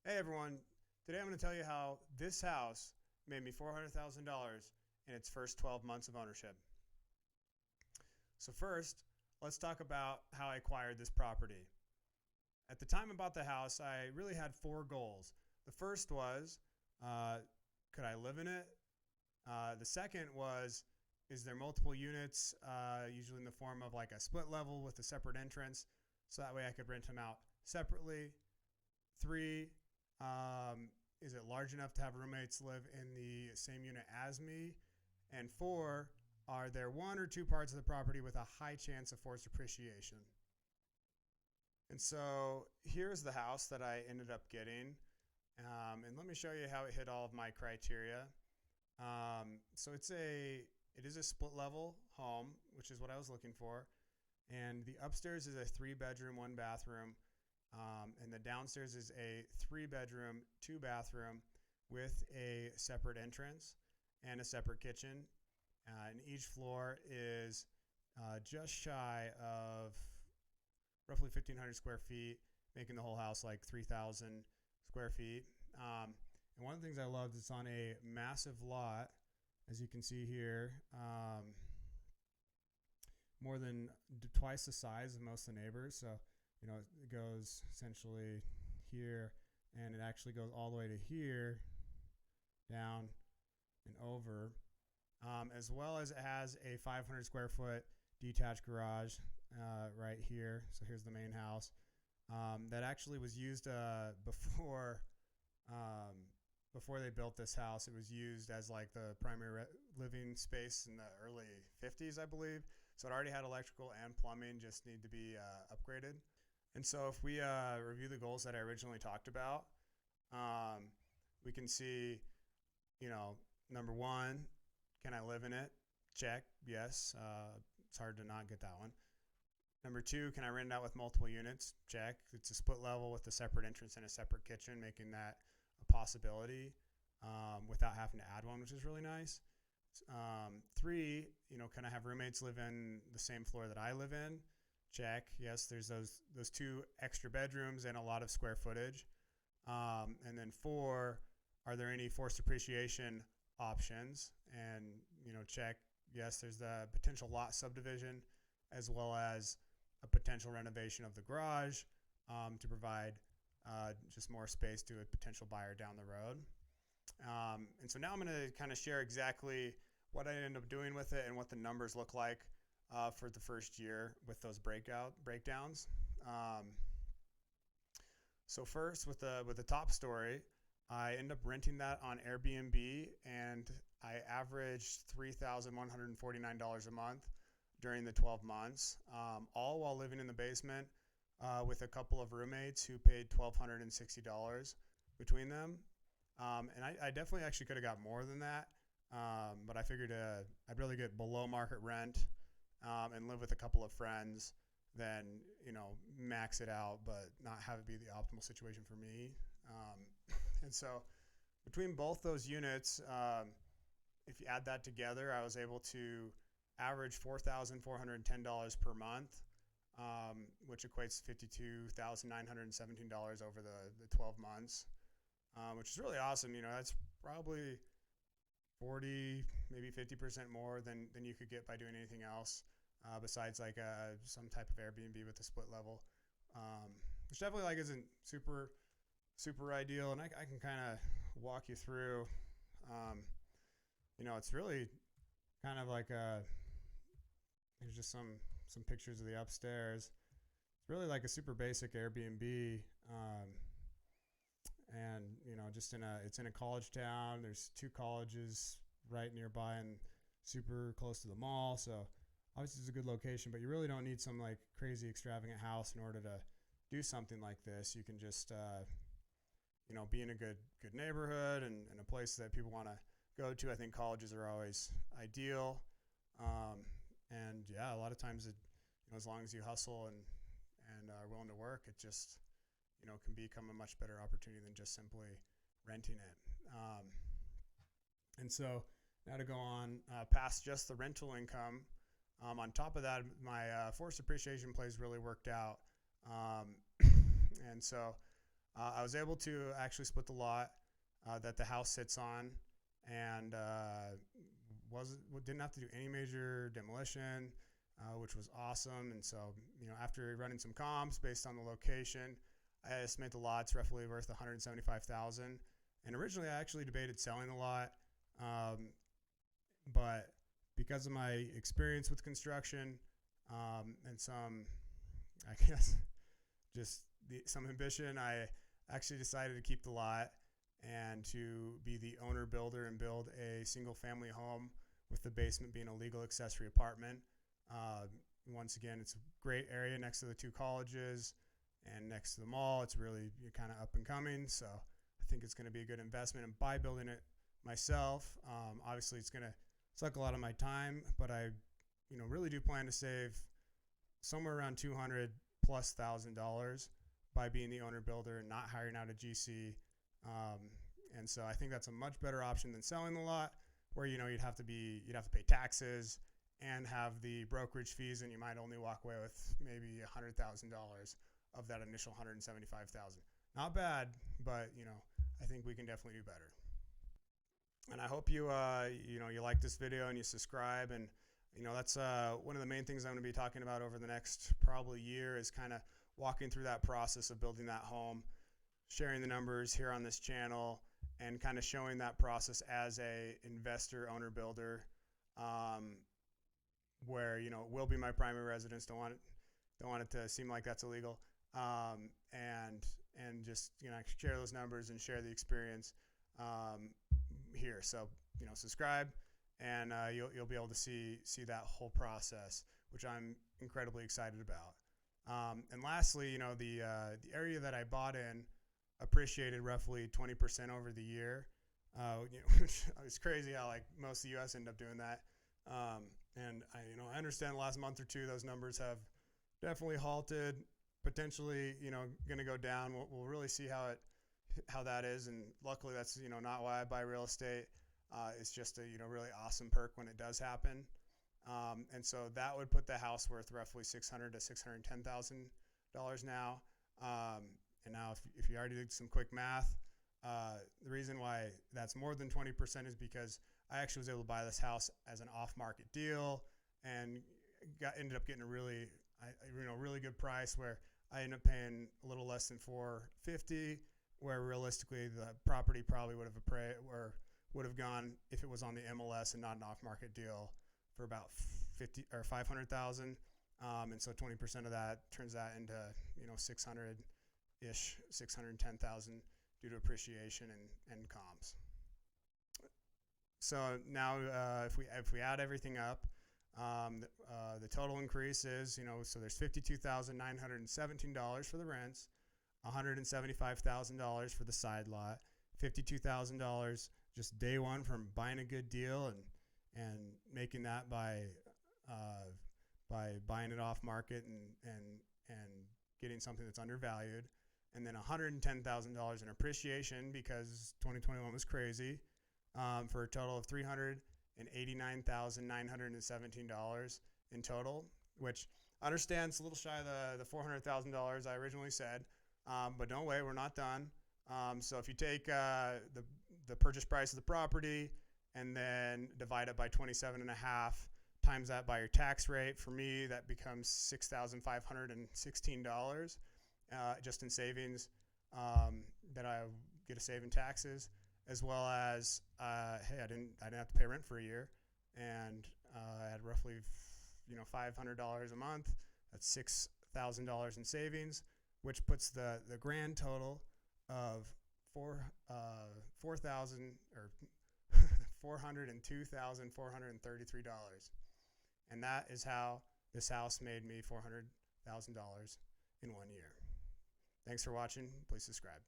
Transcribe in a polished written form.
Hey everyone, today I'm going to tell you how this house made me $400,000 in its first 12 months of ownership. So first, let's talk about how I acquired this property. At the time I bought the house, I really had four goals. The first was, uh, could I live in it? The second was, is there multiple units, usually in the form of like a split level with a separate entrance, so that way I could rent them out separately. Three, is it large enough to have roommates live in the same unit as me? And four, are there one or two parts of the property with a high chance of forced appreciation? And so here's the house that I ended up getting. And let me show you how it hit all of my criteria. So it is a split level home, which is what I was looking for. And the upstairs is a 3-bedroom, 1-bathroom. And the downstairs is a 3-bedroom, 2-bathroom with a separate entrance and a separate kitchen. And each floor is just shy of roughly 1,500 square feet, making the whole house like 3,000 square feet. And one of the things I loved, it's on a massive lot, as you can see here, more than twice the size of most of the neighbors. So, it goes essentially here, and it actually goes all the way to here, down and over, as well as it has a 500 square foot detached garage right here. So here's the main house that actually was used before they built this house. It was used as like the primary living space in the early 50s, I believe. So it already had electrical and plumbing, just need to be upgraded. And so if we review the goals that I originally talked about, we can see, number one, can I live in it? Check, yes. It's hard to not get that one. Number two, can I rent it out with multiple units? Check. It's a split level with a separate entrance and a separate kitchen, making that a possibility without having to add one, which is really nice. Three, can I have roommates live in the same floor that I live in? Check. Yes, there's those two extra bedrooms and a lot of square footage. And then four, are there any forced appreciation options? And check. Yes, there's the potential lot subdivision, as well as a potential renovation of the garage to provide just more space to a potential buyer down the road. And so now I'm going to kind of share exactly what I ended up doing with it and what the numbers look like for the first year with those breakdowns. So first, with the top story, I ended up renting that on Airbnb, and I averaged $3,149 a month during the 12 months, all while living in the basement with a couple of roommates who paid $1,260 between them. And I definitely actually could have got more than that, but I figured I'd really get below market rent and live with a couple of friends than max it out but not have it be the optimal situation for me. And so between both those units, if you add that together, I was able to average $4,410 per month, which equates to $52,917 over the 12 months, which is really awesome. That's probably 40, maybe 50% more than you could get by doing anything else besides like some type of Airbnb with a split level, which definitely like isn't super ideal. And I can kind of walk you through. It's really kind of like here's just some pictures of the upstairs. It's really like a super basic Airbnb. And just it's in a college town. There's two colleges right nearby and super close to the mall. So obviously it's a good location, but you really don't need some like crazy extravagant house in order to do something like this. You can just be in a good neighborhood and a place that people want to go to. I think colleges are always ideal. And yeah, a lot of times as long as you hustle and are willing to work, it just can become a much better opportunity than just simply renting it. And so now to go on past just the rental income, on top of that, my forced appreciation plays really worked out. And so I was able to actually split the lot that the house sits on, and didn't have to do any major demolition, which was awesome. And so, after running some comps based on the location, I estimate the lot's roughly worth $175,000. And originally, I actually debated selling the lot, but because of my experience with construction and some, I guess, just some ambition, I actually decided to keep the lot and to be the owner builder and build a single family home with the basement being a legal accessory apartment. Once again, it's a great area next to the two colleges and next to the mall. It's really kind of up and coming, so I think it's going to be a good investment. And by building it myself, obviously it's going to suck a lot of my time, but I really do plan to save somewhere around $200,000+ by being the owner builder and not hiring out a GC. And so I think that's a much better option than selling the lot, where you'd have to pay taxes and have the brokerage fees, and you might only walk away with maybe $100,000 of that initial $175,000. Not bad, but I think we can definitely do better. And I hope you like this video and you subscribe. And that's one of the main things I'm going to be talking about over the next probably year, is kind of walking through that process of building that home, sharing the numbers here on this channel, and kind of showing that process as a investor, owner, builder, where it will be my primary residence. Don't want it to seem like that's illegal, and just share those numbers and share the experience here. So subscribe, and you'll be able to see that whole process, which I'm incredibly excited about. And lastly, the area that I bought in appreciated roughly 20% over the year. It's crazy how most of the U.S. end up doing that. And I understand the last month or two those numbers have definitely halted. Potentially, going to go down. We'll really see how that is. And luckily, that's not why I buy real estate. It's just a really awesome perk when it does happen. And so that would put the house worth roughly $600,000 to $610,000 now. And now, if you already did some quick math, the reason why that's more than 20% is because I actually was able to buy this house as an off-market deal, and ended up getting a really good price, where I ended up paying a little less than $450,000, where realistically the property probably would have gone, if it was on the MLS and not an off-market deal, for about $50,000 or $500,000. And so 20% of that turns that into $600-ish, $610,000 due to appreciation and comps. So now, if we add everything up, the total increase is so there's $52,917 for the rents, $175,000 for the side lot, $52,000 just day one from buying a good deal and making that by buying it off market and getting something that's undervalued, and then $110,000 in appreciation because 2021 was crazy, for a total of $389,917 in total, which I understand it's a little shy of the $400,000 I originally said, but don't wait, we're not done. So if you take the purchase price of the property and then divide it by 27.5, times that by your tax rate, for me that becomes $6,516 just in savings that I get to save in taxes, as well as hey, I didn't have to pay rent for a year, and I had roughly $500 a month. That's $6,000 in savings, which puts the grand total of $402,433, and that is how this house made me $400,000 in 1 year. Thanks for watching. Please subscribe.